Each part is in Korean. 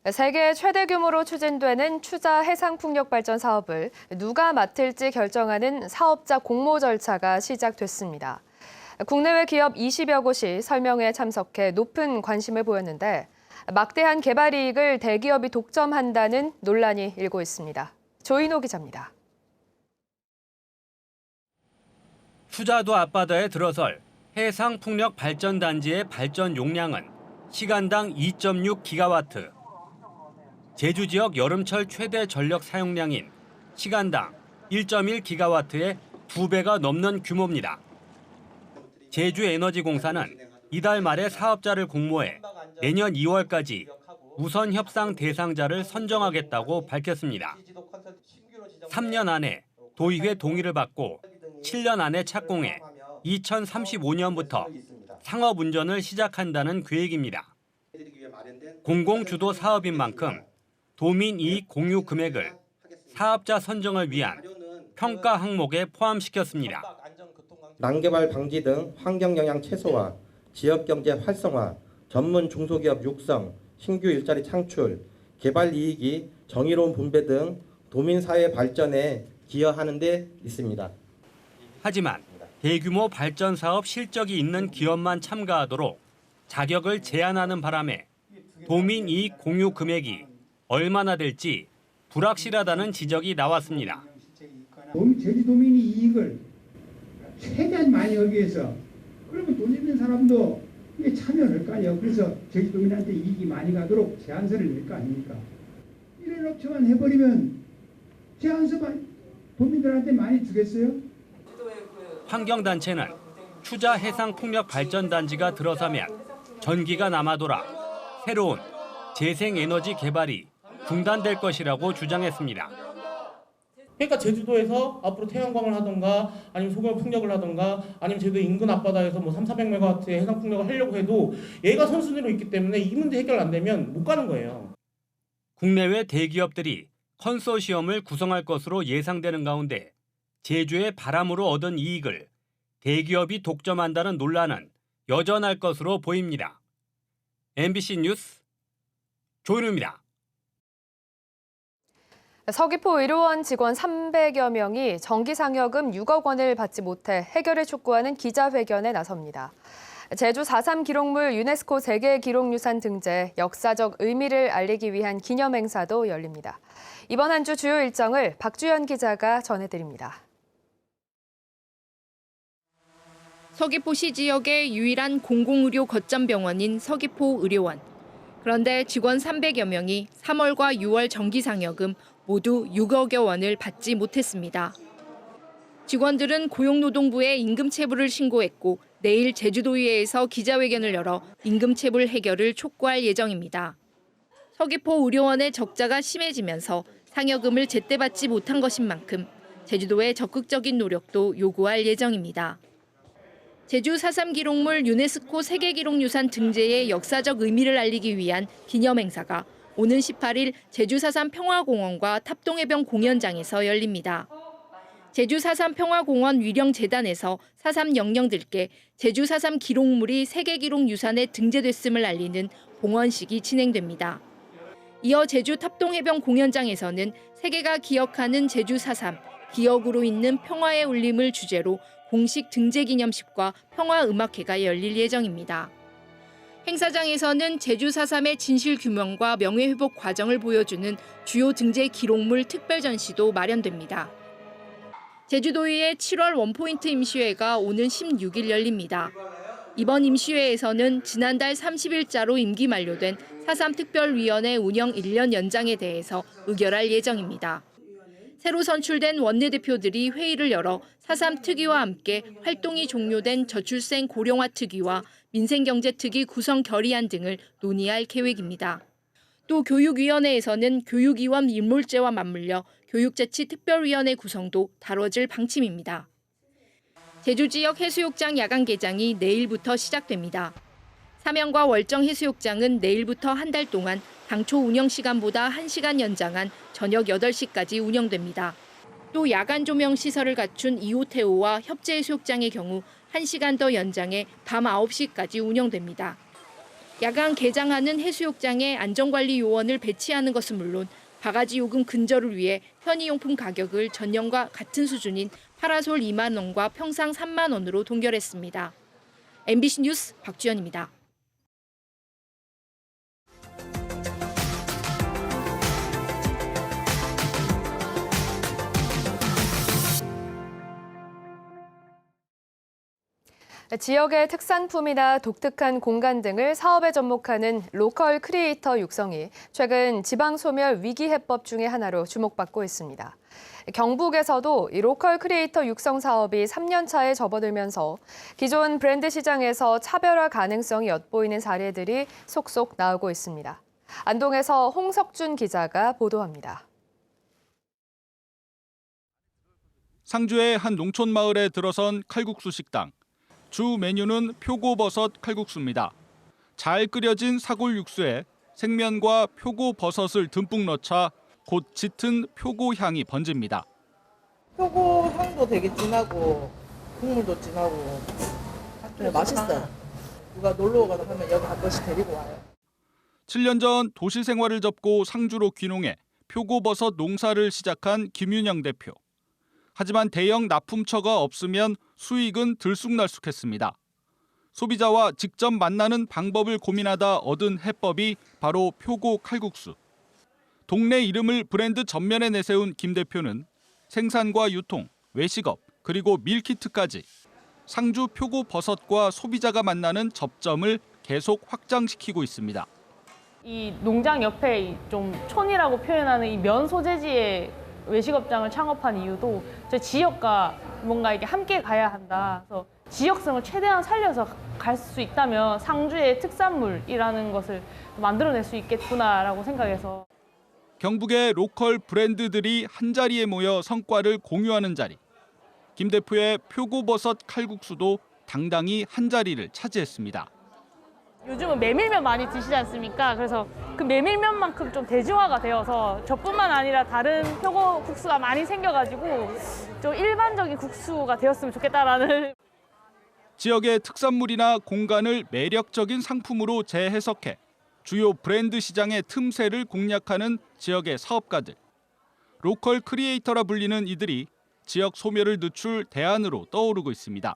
세계 최대 규모로 추진되는 추자 해상풍력발전 사업을 누가 맡을지 결정하는 사업자 공모 절차가 시작됐습니다. 국내외 기업 20여 곳이 설명회에 참석해 높은 관심을 보였는데 막대한 개발 이익을 대기업이 독점한다는 논란이 일고 있습니다. 조인호 기자입니다. 추자도 앞바다에 들어설 해상풍력발전단지의 발전 용량은 시간당 2.6기가와트. 제주 지역 여름철 최대 전력 사용량인 시간당 1.1기가와트의 2배가 넘는 규모입니다. 제주에너지공사는 이달 말에 사업자를 공모해 내년 2월까지 우선 협상 대상자를 선정하겠다고 밝혔습니다. 3년 안에 도의회 동의를 받고 7년 안에 착공해 2035년부터 상업 운전을 시작한다는 계획입니다. 공공주도 사업인 만큼 도민 이익 공유 금액을 사업자 선정을 위한 평가 항목에 포함시켰습니다. 난개발 방지 등 환경 영향 최소화, 지역 경제 활성화, 전문 중소기업 육성, 신규 일자리 창출, 개발 이익이 정의로운 분배 등 도민 사회 발전에 기여하는 데 있습니다. 하지만 대규모 발전 사업 실적이 있는 기업만 참가하도록 자격을 제한하는 바람에 도민 이익 공유 금액이 얼마나 될지 불확실하다는 지적이 나왔습니다. 제주도민이 이익을 최대한 많이 얻기 위해서 그러면 돈 있는 사람도 이게 참여를 할 거 아니에요. 그래서 제주도민한테 이익이 많이 가도록 제한서를 낼 거 아닙니까? 이런 업체만 해버리면 제한서만 도민들한테 많이 주겠어요? 환경단체는 추자 해상풍력발전단지가 들어서면 전기가 남아 돌아 새로운 재생에너지 개발이 중단될 것이라고 주장했습니다. 그러니까 제주도에서 앞으로 태양광을 하던가 아니면 소규모 풍력을 하던가 아니면 제주도 인근 앞바다에서 뭐 3,400MW의 해상 풍력을 하려고 해도 얘가 선순위로 있기 때문에 이 문제 해결 안 되면 못 가는 거예요. 국내외 대기업들이 컨소시엄을 구성할 것으로 예상되는 가운데 제주의 바람으로 얻은 이익을 대기업이 독점한다는 논란은 여전할 것으로 보입니다. MBC 뉴스 조인호입니다. 서귀포 의료원 직원 300여 명이 정기상여금 6억 원을 받지 못해 해결을 촉구하는 기자회견에 나섭니다. 제주 4.3 기록물 유네스코 세계기록유산 등재 역사적 의미를 알리기 위한 기념행사도 열립니다. 이번 한 주 주요 일정을 박주연 기자가 전해드립니다. 서귀포시 지역의 유일한 공공의료 거점 병원인 서귀포 의료원. 그런데 직원 300여 명이 3월과 6월 정기상여금 모두 6억여 원을 받지 못했습니다. 직원들은 고용노동부에 임금체불을 신고했고 내일 제주도의회에서 기자회견을 열어 임금체불 해결을 촉구할 예정입니다. 서귀포 의료원의 적자가 심해지면서 상여금을 제때 받지 못한 것인 만큼 제주도의 적극적인 노력도 요구할 예정입니다. 제주 4.3 기록물 유네스코 세계기록유산 등재의 역사적 의미를 알리기 위한 기념행사가 오는 18일 제주 4.3 평화공원과 탑동해변 공연장에서 열립니다. 제주 4.3 평화공원 위령재단에서 4.3 영령들께 제주 4.3 기록물이 세계기록유산에 등재됐음을 알리는 봉헌식이 진행됩니다. 이어 제주 탑동해변 공연장에서는 세계가 기억하는 제주 4.3, 기억으로 있는 평화의 울림을 주제로 공식 등재 기념식과 평화음악회가 열릴 예정입니다. 행사장에서는 제주 4.3의 진실 규명과 명예회복 과정을 보여주는 주요 등재 기록물 특별 전시도 마련됩니다. 제주도의회 7월 원포인트 임시회가 오는 16일 열립니다. 이번 임시회에서는 지난달 30일자로 임기 만료된 4.3 특별위원회 운영 1년 연장에 대해서 의결할 예정입니다. 새로 선출된 원내대표들이 회의를 열어 4.3 특위와 함께 활동이 종료된 저출생 고령화 특위와 민생경제특위 구성 결의안 등을 논의할 계획입니다. 또 교육위원회에서는 교육위원 일몰제와 맞물려 교육재치특별위원회 구성도 다뤄질 방침입니다. 제주 지역 해수욕장 야간 개장이 내일부터 시작됩니다. 삼양과 월정 해수욕장은 내일부터 한 달 동안 당초 운영 시간보다 1시간 연장한 저녁 8시까지 운영됩니다. 또 야간 조명 시설을 갖춘 2호태호와 협재해수욕장의 경우 1시간 더 연장해 밤 9시까지 운영됩니다. 야간 개장하는 해수욕장에 안전관리 요원을 배치하는 것은 물론 바가지 요금 근절을 위해 편의용품 가격을 전년과 같은 수준인 파라솔 2만 원과 평상 3만 원으로 동결했습니다. MBC 뉴스 박주연입니다. 지역의 특산품이나 독특한 공간 등을 사업에 접목하는 로컬 크리에이터 육성이 최근 지방소멸 위기 해법 중의 하나로 주목받고 있습니다. 경북에서도 이 로컬 크리에이터 육성 사업이 3년 차에 접어들면서 기존 브랜드 시장에서 차별화 가능성이 엿보이는 사례들이 속속 나오고 있습니다. 안동에서 홍석준 기자가 보도합니다. 상주의 한 농촌 마을에 들어선 칼국수 식당. 주 메뉴는 표고버섯 칼국수입니다. 잘 끓여진 사골 육수에 생면과 표고버섯을 듬뿍 넣자 곧 짙은 표고 향이 번집니다. 표고 향도 되게 진하고 국물도 진하고 맛있어요. 누가 놀러 오거나 하면 여기 한 번씩 데리고 와요. 7년 전 도시 생활을 접고 상주로 귀농해 표고버섯 농사를 시작한 김윤영 대표. 하지만 대형 납품처가 없으면 수익은 들쑥날쑥했습니다. 소비자와 직접 만나는 방법을 고민하다 얻은 해법이 바로 표고 칼국수. 동네 이름을 브랜드 전면에 내세운 김 대표는 생산과 유통, 외식업, 그리고 밀키트까지 상주 표고 버섯과 소비자가 만나는 접점을 계속 확장시키고 있습니다. 이 농장 옆에 좀 촌이라고 표현하는 이 면 소재지의 외식업장을 창업한 이유도 저희 지역과 뭔가 이게 함께 가야 한다. 그래서 지역성을 최대한 살려서 갈 수 있다면 상주의 특산물이라는 것을 만들어낼 수 있겠구나라고 생각해서. 경북의 로컬 브랜드들이 한자리에 모여 성과를 공유하는 자리. 김 대표의 표고버섯 칼국수도 당당히 한자리를 차지했습니다. 요즘은 메밀면 많이 드시지 않습니까? 그래서 그 메밀면만큼 좀 대중화가 되어서 저뿐만 아니라 다른 표고 국수가 많이 생겨가지고 좀 일반적인 국수가 되었으면 좋겠다라는. 지역의 특산물이나 공간을 매력적인 상품으로 재해석해 주요 브랜드 시장의 틈새를 공략하는 지역의 사업가들. 로컬 크리에이터라 불리는 이들이 지역 소멸을 늦출 대안으로 떠오르고 있습니다.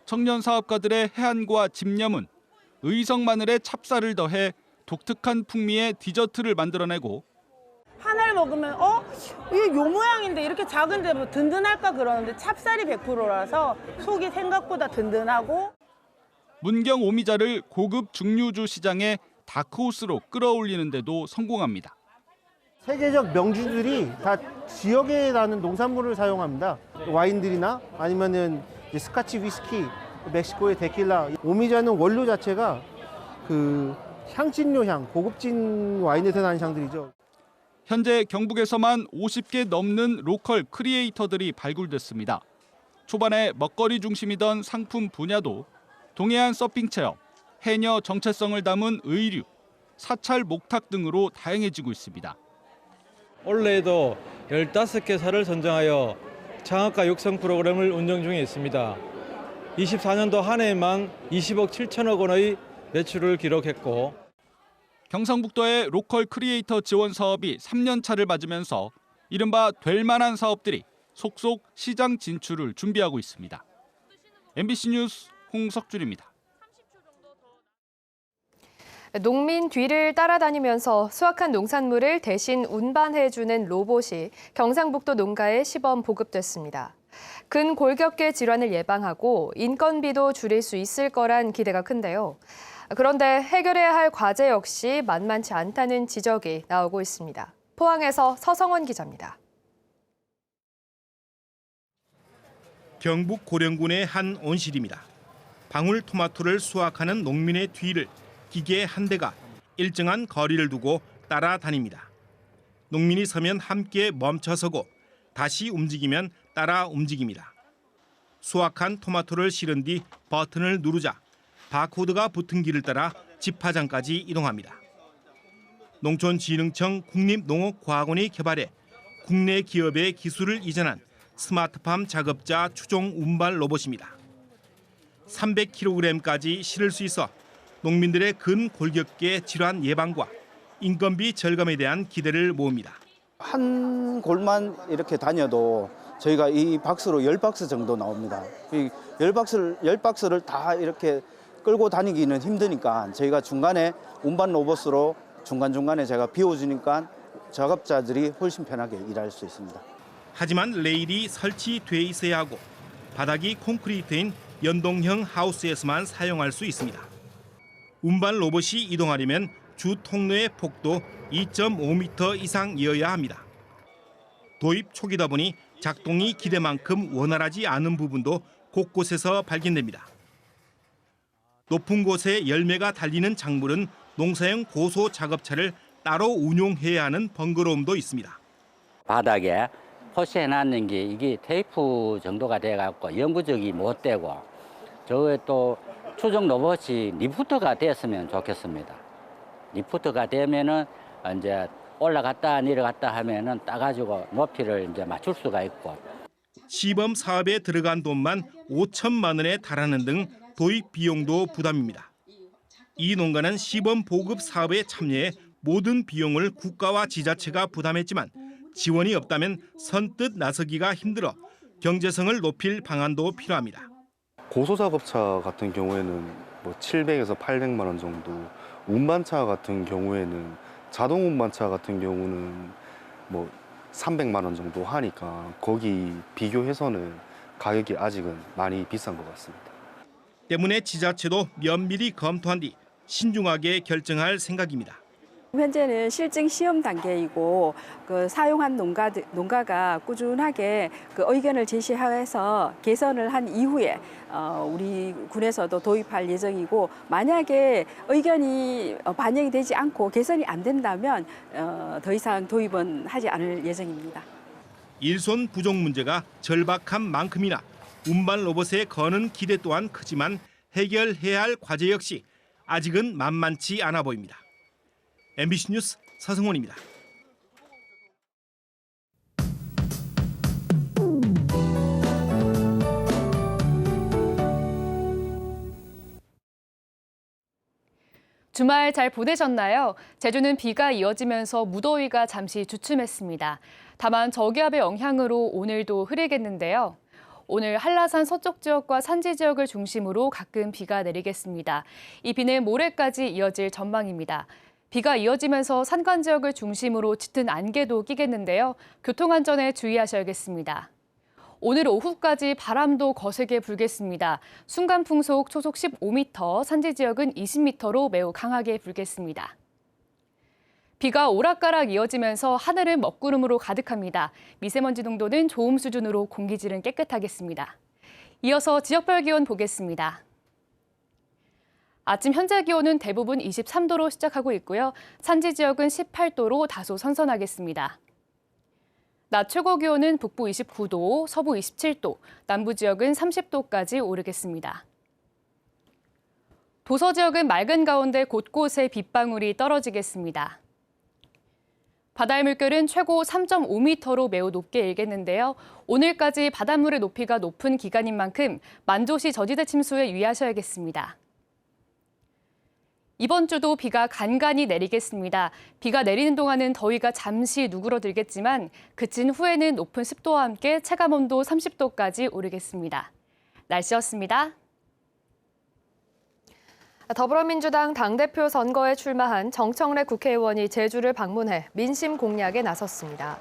청년 사업가들의 해안과 집념은 의성 마늘에 찹쌀을 더해 독특한 풍미의 디저트를 만들어내고 하나를 먹으면 이게 요 모양인데 이렇게 작은데 뭐 든든할까 그러는데 찹쌀이 100%라서 속이 생각보다 든든하고 문경 오미자를 고급 증류주 시장에 다크호스로 끌어올리는 데도 성공합니다. 세계적 명주들이 다 지역에 나는 농산물을 사용합니다. 와인들이나 아니면은 스카치 위스키, 멕시코의 데킬라. 오미자는 원료 자체가 그 향신료 향, 고급진 와인에서 나는 향들이죠. 현재 경북에서만 50개 넘는 로컬 크리에이터들이 발굴됐습니다. 초반에 먹거리 중심이던 상품 분야도 동해안 서핑 체험, 해녀 정체성을 담은 의류, 사찰 목탁 등으로 다양해지고 있습니다. 올해에도 15개 사를 선정하여 창업가 육성 프로그램을 운영 중에 있습니다. 24년도 한 해에만 20억 7천억 원의 매출을 기록했고 경상북도의 로컬 크리에이터 지원 사업이 3년 차를 맞으면서 이른바 될 만한 사업들이 속속 시장 진출을 준비하고 있습니다. MBC 뉴스 홍석준입니다. 농민 뒤를 따라다니면서 수확한 농산물을 대신 운반해주는 로봇이 경상북도 농가에 시범 보급됐습니다. 근골격계 질환을 예방하고 인건비도 줄일 수 있을 거란 기대가 큰데요. 그런데 해결해야 할 과제 역시 만만치 않다는 지적이 나오고 있습니다. 포항에서 서성원 기자입니다. 경북 고령군의 한 온실입니다. 방울토마토를 수확하는 농민의 뒤를 기계 한 대가 일정한 거리를 두고 따라다닙니다. 농민이 서면 함께 멈춰서고 다시 움직이면 따라 움직입니다. 수확한 토마토를 실은 뒤 버튼을 누르자 바코드가 붙은 길을 따라 집화장까지 이동합니다. 농촌진흥청 국립농업과학원이 개발해 국내 기업의 기술을 이전한 스마트팜 작업자 추종 운반 로봇입니다. 300kg까지 실을 수 있어 농민들의 근골격계 질환 예방과 인건비 절감에 대한 기대를 모읍니다. 한 골만 이렇게 다녀도 저희가 이 박스로 10박스 정도 나옵니다. 이 10박스를 다 이렇게 끌고 다니기는 힘드니까 저희가 중간에 운반 로봇으로 중간중간에 제가 비워주니까 작업자들이 훨씬 편하게 일할 수 있습니다. 하지만 레일이 설치돼 있어야 하고 바닥이 콘크리트인 연동형 하우스에서만 사용할 수 있습니다. 운반 로봇이 이동하려면 주 통로의 폭도 2.5m 이상이어야 합니다. 도입 초기다 보니 작동이 기대만큼 원활하지 않은 부분도 곳곳에서 발견됩니다. 높은 곳에 열매가 달리는 작물은 농사용 고소 작업차를 따로 운용해야 하는 번거로움도 있습니다. 바닥에 표시해놨는 게 이게 테이프 정도가 돼갖고 영구적이 못 되고 저에 또 추정 로봇이 리프트가 됐으면 좋겠습니다. 리프트가 되면은 이제 올라갔다 내려갔다 하면은 따가지고 높이를 이제 맞출 수가 있고. 시범 사업에 들어간 돈만 5천만 원에 달하는 등 도입 비용도 부담입니다. 이 농가는 시범 보급 사업에 참여해 모든 비용을 국가와 지자체가 부담했지만 지원이 없다면 선뜻 나서기가 힘들어 경제성을 높일 방안도 필요합니다. 고소작업차 같은 경우에는 뭐 700에서 800만 원 정도, 운반차 같은 경우에는 자동 운반차 같은 경우는 뭐 300만 원 정도 하니까 거기 비교해서는 가격이 아직은 많이 비싼 것 같습니다. 때문에 지자체도 면밀히 검토한 뒤 신중하게 결정할 생각입니다. 현재는 실증 시험 단계이고 사용한 농가가 꾸준하게 의견을 제시해서 개선을 한 이후에 우리 군에서도 도입할 예정이고 만약에 의견이 반영이 되지 않고 개선이 안 된다면 더 이상 도입은 하지 않을 예정입니다. 일손 부족 문제가 절박한 만큼이나 운반 로봇에 거는 기대 또한 크지만 해결해야 할 과제 역시 아직은 만만치 않아 보입니다. MBC 뉴스 서승원입니다. 주말 잘 보내셨나요? 제주는 비가 이어지면서 무더위가 잠시 주춤했습니다. 다만 저기압의 영향으로 오늘도 흐리겠는데요. 오늘 한라산 서쪽 지역과 산지 지역을 중심으로 가끔 비가 내리겠습니다. 이 비는 모레까지 이어질 전망입니다. 비가 이어지면서 산간 지역을 중심으로 짙은 안개도 끼겠는데요. 교통안전에 주의하셔야겠습니다. 오늘 오후까지 바람도 거세게 불겠습니다. 순간 풍속 초속 15m, 산지 지역은 20m로 매우 강하게 불겠습니다. 비가 오락가락 이어지면서 하늘은 먹구름으로 가득합니다. 미세먼지 농도는 좋음 수준으로 공기질은 깨끗하겠습니다. 이어서 지역별 기온 보겠습니다. 아침 현재 기온은 대부분 23도로 시작하고 있고요. 산지 지역은 18도로 다소 선선하겠습니다. 낮 최고 기온은 북부 29도, 서부 27도, 남부 지역은 30도까지 오르겠습니다. 도서 지역은 맑은 가운데 곳곳에 빗방울이 떨어지겠습니다. 바다의 물결은 최고 3.5m로 매우 높게 일겠는데요. 오늘까지 바닷물의 높이가 높은 기간인 만큼 만조시 저지대 침수에 유의하셔야겠습니다. 이번 주도 비가 간간히 내리겠습니다. 비가 내리는 동안은 더위가 잠시 누그러들겠지만 그친 후에는 높은 습도와 함께 체감온도 30도까지 오르겠습니다. 날씨였습니다. 더불어민주당 당대표 선거에 출마한 정청래 국회의원이 제주를 방문해 민심 공략에 나섰습니다.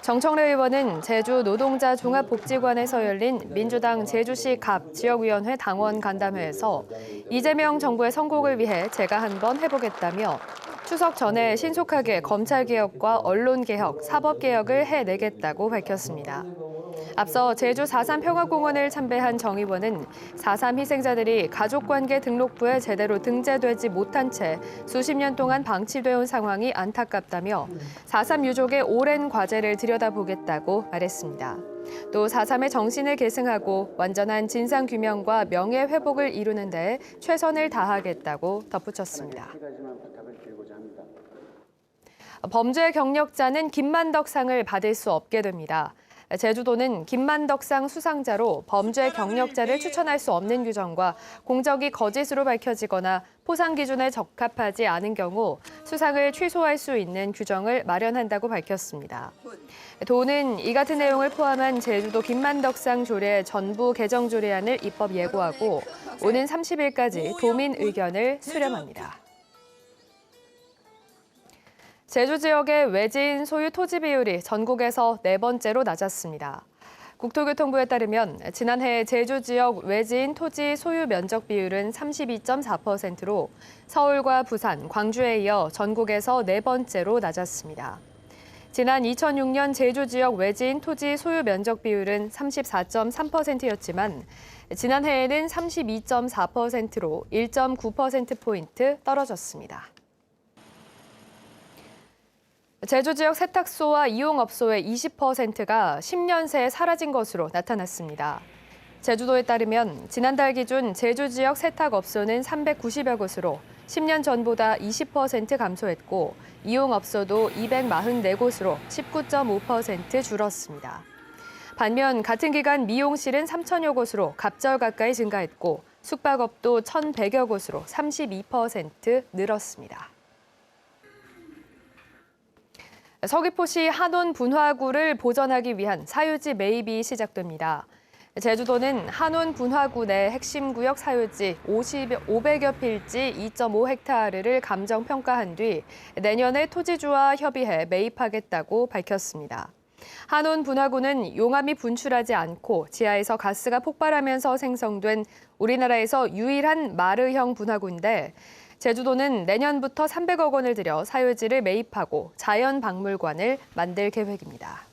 정청래 의원은 제주 노동자 종합복지관에서 열린 민주당 제주시 갑 지역위원회 당원 간담회에서 이재명 정부의 성공을 위해 제가 한번 해보겠다며 추석 전에 신속하게 검찰개혁과 언론개혁, 사법개혁을 해내겠다고 밝혔습니다. 앞서 제주 4.3 평화공원을 참배한 정 의원은 4.3 희생자들이 가족관계 등록부에 제대로 등재되지 못한 채 수십 년 동안 방치돼 온 상황이 안타깝다며 4.3 유족의 오랜 과제를 들여다보겠다고 말했습니다. 또 4.3의 정신을 계승하고 완전한 진상규명과 명예회복을 이루는 데 최선을 다하겠다고 덧붙였습니다. 범죄 경력자는 김만덕상을 받을 수 없게 됩니다. 제주도는 김만덕상 수상자로 범죄 경력자를 추천할 수 없는 규정과 공적이 거짓으로 밝혀지거나 포상 기준에 적합하지 않은 경우 수상을 취소할 수 있는 규정을 마련한다고 밝혔습니다. 도는 이 같은 내용을 포함한 제주도 김만덕상 조례 전부 개정 조례안을 입법 예고하고 오는 30일까지 도민 의견을 수렴합니다. 제주 지역의 외지인 소유 토지 비율이 전국에서 4번째로 낮았습니다. 국토교통부에 따르면 지난해 제주 지역 외지인 토지 소유 면적 비율은 32.4%로 서울과 부산, 광주에 이어 전국에서 4번째로 낮았습니다. 지난 2006년 제주 지역 외지인 토지 소유 면적 비율은 34.3%였지만 지난해에는 32.4%로 1.9%포인트 떨어졌습니다. 제주 지역 세탁소와 이용업소의 20%가 10년 새에 사라진 것으로 나타났습니다. 제주도에 따르면 지난달 기준 제주 지역 세탁업소는 390여 곳으로 10년 전보다 20% 감소했고 이용업소도 244곳으로 19.5% 줄었습니다. 반면 같은 기간 미용실은 3천여 곳으로 갑절 가까이 증가했고 숙박업도 1,100여 곳으로 32% 늘었습니다. 서귀포시 한온 분화구를 보전하기 위한 사유지 매입이 시작됩니다. 제주도는 한온 분화구 내 핵심 구역 사유지 500여 필지 2.5헥타르를 감정 평가한 뒤 내년에 토지주와 협의해 매입하겠다고 밝혔습니다. 한온 분화구는 용암이 분출하지 않고 지하에서 가스가 폭발하면서 생성된 우리나라에서 유일한 마르형 분화구인데 제주도는 내년부터 300억 원을 들여 사유지를 매입하고 자연박물관을 만들 계획입니다.